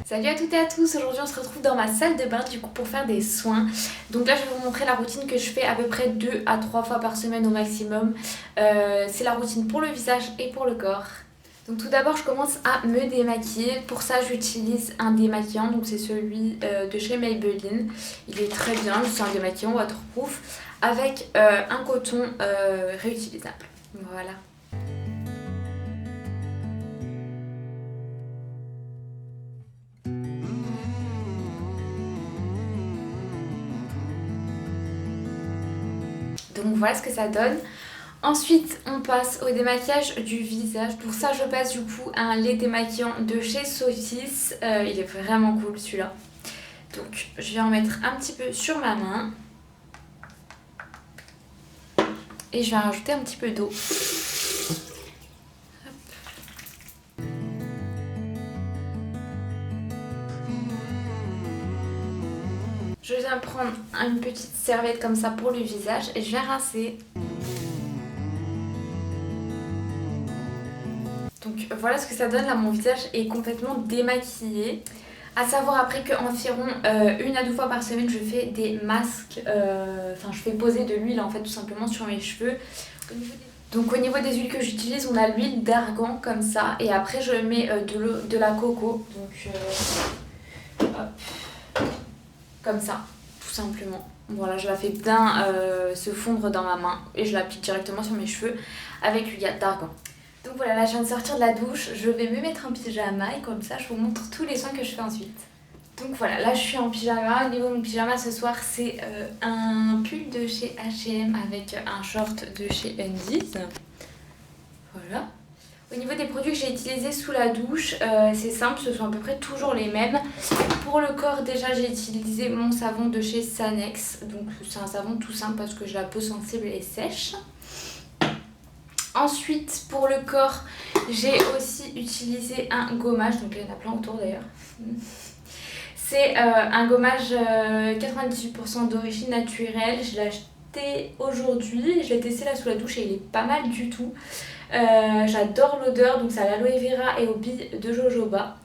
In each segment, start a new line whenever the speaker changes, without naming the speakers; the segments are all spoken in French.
Salut à toutes et à tous, aujourd'hui on se retrouve dans ma salle de bain du coup pour faire des soins. Donc là je vais vous montrer la routine que je fais à peu près 2 à 3 fois par semaine au maximum. C'est la routine pour le visage et pour le corps. Donc tout d'abord je commence à me démaquiller. Pour ça j'utilise un démaquillant, donc c'est celui de chez Maybelline. Il est très bien, c'est un démaquillant waterproof avec un coton réutilisable. Voilà. Donc voilà ce que ça donne. Ensuite on passe au démaquillage du visage. Pour ça je passe du coup un lait démaquillant de chez Sophis. Il est vraiment cool celui-là. Donc je vais en mettre un petit peu sur ma main. Et je vais rajouter un petit peu d'eau. Je viens prendre une petite serviette comme ça pour le visage et je vais rincer. Donc voilà ce que ça donne, là mon visage est complètement démaquillé. À savoir après qu'environ 1 à 2 fois par semaine je fais des masques, je fais poser de l'huile en fait tout simplement sur mes cheveux. Donc au niveau des huiles que j'utilise, on a l'huile d'argan comme ça et après je mets de la coco, donc hop, comme ça tout simplement. Voilà, je la fais bien se fondre dans ma main et je l'applique directement sur mes cheveux avec l'huile d'argan. Donc voilà, là je viens de sortir de la douche, je vais me mettre en pyjama et comme ça je vous montre tous les soins que je fais ensuite. Donc voilà, là je suis en pyjama. Au niveau de mon pyjama ce soir c'est un pull de chez H&M avec un short de chez Undies. Voilà. Au niveau des produits que j'ai utilisés sous la douche, c'est simple, ce sont à peu près toujours les mêmes. Pour le corps déjà j'ai utilisé mon savon de chez Sanex. Donc c'est un savon tout simple parce que j'ai la peau sensible et sèche. Ensuite pour le corps j'ai aussi utilisé un gommage, donc il y en a plein autour d'ailleurs. C'est un gommage 98% d'origine naturelle, je l'ai acheté aujourd'hui, je l'ai testé là sous la douche et il est pas mal du tout. J'adore l'odeur, donc c'est à l'aloe vera et aux billes de jojoba.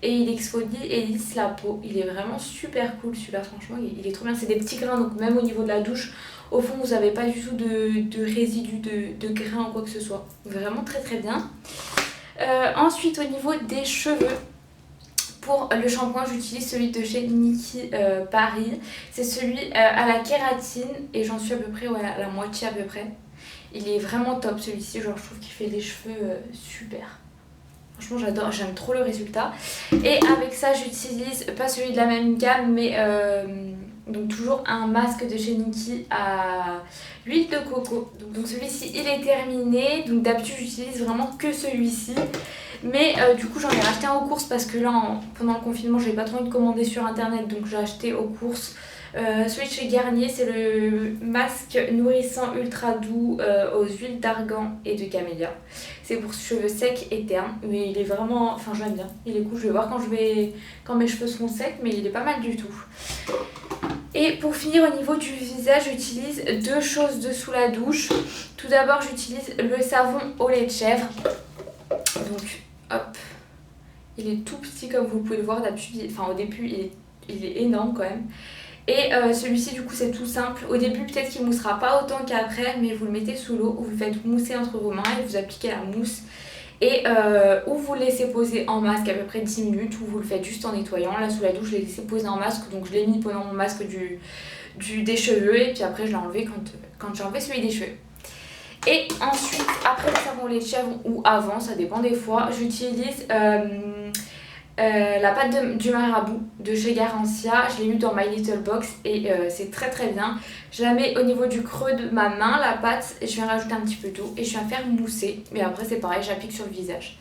Et il exfolie et lisse la peau, il est vraiment super cool celui-là, franchement il est trop bien. C'est des petits grains, donc même au niveau de la douche, au fond vous n'avez pas du tout de résidus de grains ou quoi que ce soit. Vraiment très très bien. Ensuite au niveau des cheveux, pour le shampoing j'utilise celui de chez Nikki Paris. C'est celui à la kératine et j'en suis à peu près à la moitié à peu près. Il est vraiment top celui-ci, genre je trouve qu'il fait des cheveux super. Franchement j'adore, j'aime trop le résultat. Et avec ça j'utilise pas celui de la même gamme mais donc toujours un masque de chez Nikki à l'huile de coco. Donc celui-ci il est terminé, donc d'habitude j'utilise vraiment que celui-ci. Mais du coup j'en ai racheté un aux courses parce que là pendant le confinement j'avais pas trop envie de commander sur internet, donc j'ai acheté aux courses. Celui de chez Garnier c'est le masque nourrissant ultra doux aux huiles d'argan et de camélia. C'est pour cheveux secs et ternes, mais il est vraiment, enfin j'aime bien, il est cool. Je vais voir quand mes cheveux seront secs, mais il est pas mal du tout. Et pour finir au niveau du visage j'utilise 2 choses de sous la douche. Tout d'abord j'utilise le savon au lait de chèvre. Donc hop, il est tout petit comme vous pouvez le voir d'habitude, au début il est énorme quand même. Et celui-ci du coup c'est tout simple. Au début peut-être qu'il moussera pas autant qu'après, mais vous le mettez sous l'eau, vous le faites mousser entre vos mains et vous appliquez la mousse. Et ou vous le laissez poser en masque à peu près 10 minutes, ou vous le faites juste en nettoyant. Là sous la douche je l'ai laissé poser en masque, donc je l'ai mis pendant mon masque des cheveux et puis après je l'ai enlevé quand j'ai enlevé celui des cheveux. Et ensuite, après le savon au lait de chèvre ou avant, ça dépend des fois, j'utilise la pâte du marabout de chez Garancia. Je l'ai eu dans My Little Box et c'est très très bien. Je la mets au niveau du creux de ma main, la pâte, et je viens rajouter un petit peu d'eau et je viens faire mousser. Mais après c'est pareil, j'applique sur le visage.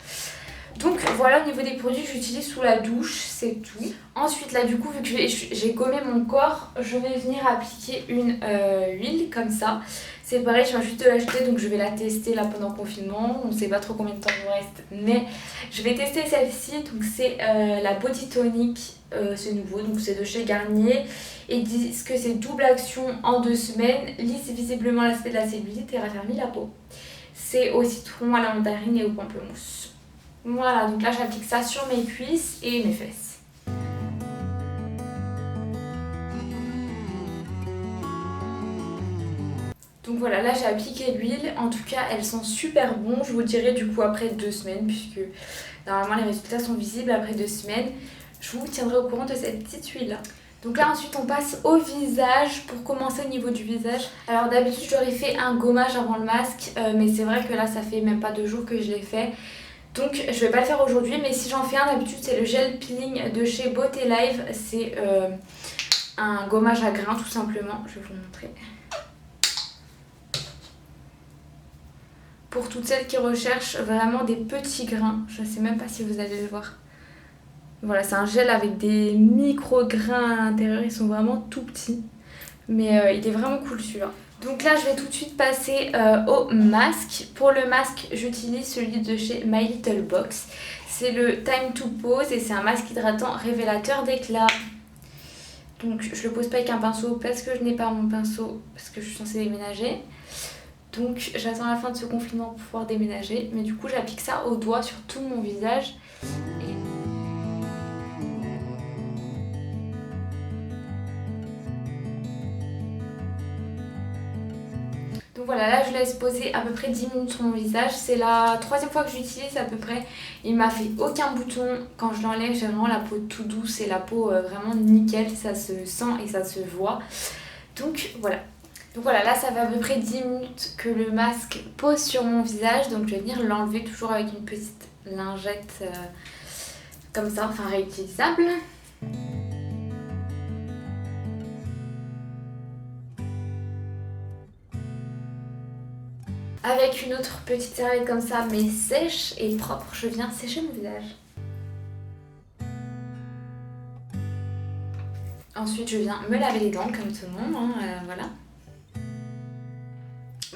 Donc voilà au niveau des produits que j'utilise sous la douche, c'est tout. Ensuite là du coup vu que j'ai gommé mon corps, je vais venir appliquer une huile comme ça. C'est pareil, je viens juste de l'acheter donc je vais la tester là pendant le confinement. On ne sait pas trop combien de temps il nous reste, mais je vais tester celle-ci. Donc c'est la Body Tonic, c'est nouveau, donc c'est de chez Garnier. Et ils disent que c'est double action en 2 semaines, lisse visiblement l'aspect de la cellulite et raffermit la peau. C'est au citron, à la mandarine et au pamplemousse. Voilà, donc là j'applique ça sur mes cuisses et mes fesses. Donc voilà, là j'ai appliqué l'huile. En tout cas, elles sont super bonnes. Je vous dirai du coup après 2 semaines, puisque normalement les résultats sont visibles après 2 semaines. Je vous tiendrai au courant de cette petite huile là. Donc là ensuite on passe au visage. Pour commencer au niveau du visage, alors d'habitude j'aurais fait un gommage avant le masque, mais c'est vrai que là ça fait même pas 2 jours que je l'ai fait. Donc je vais pas le faire aujourd'hui, mais si j'en fais un d'habitude c'est le gel peeling de chez Beauté Live. C'est un gommage à grains tout simplement, je vais vous le montrer. Pour toutes celles qui recherchent vraiment des petits grains, je sais même pas si vous allez le voir. Voilà, c'est un gel avec des micro-grains à l'intérieur, ils sont vraiment tout petits. Mais il est vraiment cool celui-là. Donc là, je vais tout de suite passer au masque. Pour le masque, j'utilise celui de chez My Little Box. C'est le Time to Pose et c'est un masque hydratant révélateur d'éclat. Donc je le pose pas avec un pinceau parce que je n'ai pas mon pinceau, parce que je suis censée déménager. Donc j'attends la fin de ce confinement pour pouvoir déménager. Mais du coup, j'applique ça au doigt sur tout mon visage. Donc voilà, là je laisse poser à peu près 10 minutes sur mon visage. C'est la 3e fois que j'utilise à peu près. Il m'a fait aucun bouton. Quand je l'enlève, j'ai vraiment la peau tout douce et la peau vraiment nickel. Ça se sent et ça se voit. Donc voilà, là ça fait à peu près 10 minutes que le masque pose sur mon visage. Donc je vais venir l'enlever toujours avec une petite lingette comme ça, enfin réutilisable. Avec une autre petite serviette comme ça, mais sèche et propre, je viens sécher mon visage. Ensuite, je viens me laver les dents comme tout le monde, hein, voilà.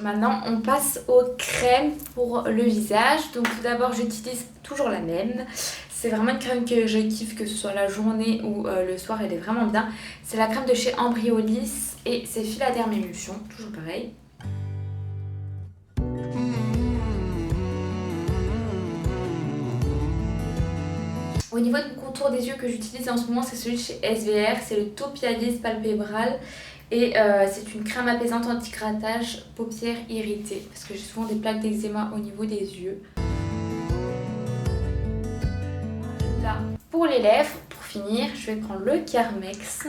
Maintenant, on passe aux crèmes pour le visage. Donc tout d'abord, j'utilise toujours la même. C'est vraiment une crème que je kiffe, que ce soit la journée ou le soir, elle est vraiment bien. C'est la crème de chez Ambriolis et c'est Philaderm Emulsion, toujours pareil. Au niveau du contour des yeux que j'utilise en ce moment, c'est celui de chez SVR, c'est le Topialis Palpebral. Et c'est une crème apaisante anti-grattage paupières irritées, parce que j'ai souvent des plaques d'eczéma au niveau des yeux. Là, pour les lèvres, pour finir, je vais prendre le Carmex.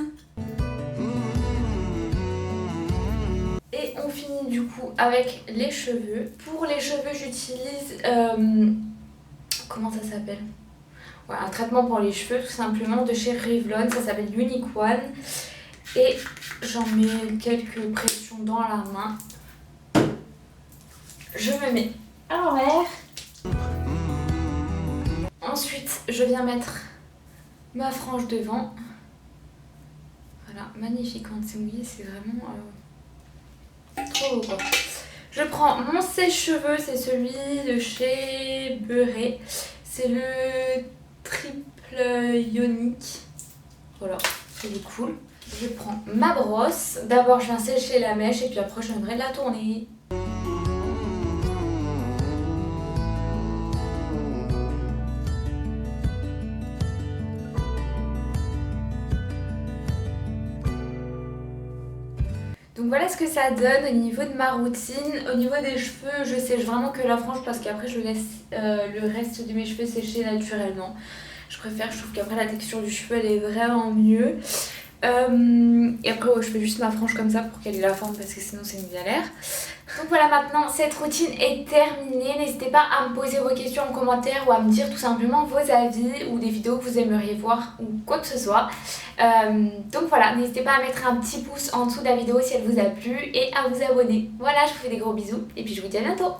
Et on finit du coup avec les cheveux. Pour les cheveux, j'utilise... comment ça s'appelle ? Ouais, un traitement pour les cheveux tout simplement de chez Revlon, ça s'appelle Unique One. Et j'en mets quelques pressions dans la main. Je me mets à l'envers. Ensuite, je viens mettre ma frange devant. Voilà, magnifique quand c'est mouillé, c'est vraiment trop beau quoi. Je prends mon sèche-cheveux, c'est celui de chez Beurré. C'est le triple ionique. Voilà, c'est cool. Je prends ma brosse. D'abord, je viens sécher la mèche et puis après, je viendrai la tourner. Donc voilà ce que ça donne au niveau de ma routine. Au niveau des cheveux, je sèche vraiment que la frange parce qu'après je laisse le reste de mes cheveux sécher naturellement. Je préfère, je trouve qu'après la texture du cheveu elle est vraiment mieux. Et après je fais juste ma frange comme ça pour qu'elle ait la forme parce que sinon c'est une galère. Donc voilà, maintenant cette routine est terminée. N'hésitez pas à me poser vos questions en commentaire ou à me dire tout simplement vos avis ou des vidéos que vous aimeriez voir ou quoi que ce soit. Donc voilà, n'hésitez pas à mettre un petit pouce en dessous de la vidéo si elle vous a plu et à vous abonner. Voilà, je vous fais des gros bisous et puis je vous dis à bientôt.